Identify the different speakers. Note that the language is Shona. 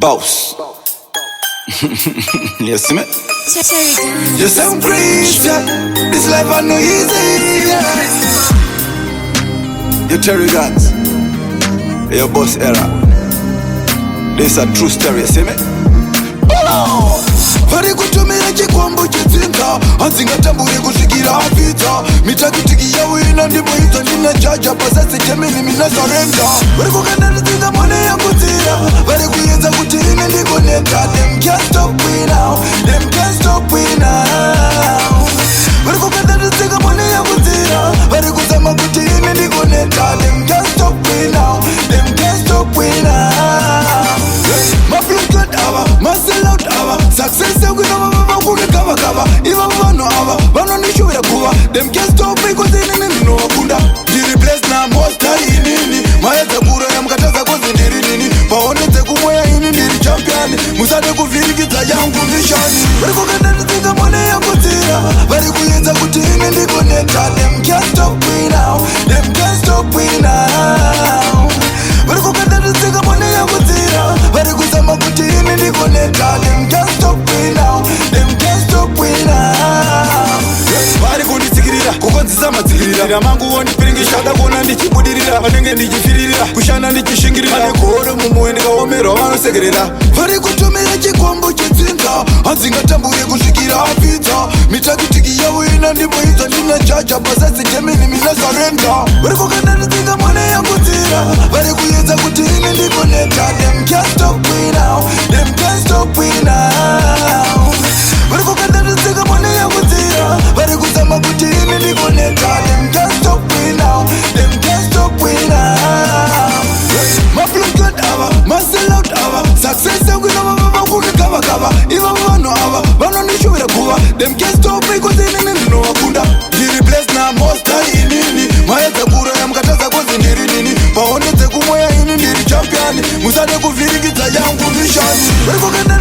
Speaker 1: boss. You see me? You sound Christian. This life I know easy. You Terry Guns. Your boss era. This a true story, you see me? Vari kutumira chikwambo chetsinga Anzinga tambure kusvikira apita Mitakitiki yawo ina ndimoita ndina jaja Pasase chemini mina surrender Vari kukanda nitsinga mone ya kudzira Vari kuyenza kuti ine ndikoneka Them can't stop me now Them can't stop me now Vari kukanda nitsinga mone ya kudzira Vari kuzama kuti ine ndikoneka Them can't stop me now Them can't stop me now My blood ava, my sell out ava Success yangu na mama kune kava kava Iva vano ava, vano nishu ya kuwa Them can't stop me cause inini nino wakunda Diri bless na most high inini Maya zakura ya mkataza kozi ndiri nini Paone zeku moya ini ndiri champion Musade kuvirikita yangu vishani Vari kukanda nitsinga mone ya kutira Vari kuyenza kuti ini ndikoneta Them can't stop me now Them can't stop me now Vari kukanda nitsinga mone ya kutira Vari kuzama kuti ini ndikoneta Them can't stop me now Them can't stop me now Vari kunditsikirira kukonzisa matsikirira mangu wondipiringisha Kuona ndichibudirira vanenge ndichifirira Kushana ndichishingirira Kuona mumwe ndikaomerwa vanosekerera Vari kutumira chikwambo chetsinga Anzinga tambure kusvikira apita Mitakitiki yawo ina ndimoita ndina jaja Pasase chemini mina surrender Vari kukanda nitsinga mone ya kudzira Vari kuyenza kuti ine ndikoneta Them can't stop me now Them can't stop me now Vari kukanda nitsinga mone ya kudzira Vari kuzama kuti ine ndikoneta Them can't stop me now Them can't stop me now My blood ava, my sell out ava Success yangu na mama kune kava kava Iva vano ava, vano nishu ya kuwa Them can't stop me cause inini nino wakunda Diri bless na most high inini Maya zakura ya mkataza kozi ndiri nini Paone zeku moya ini ndiri champion Musade kuvirikita yangu vishani Vari kukanda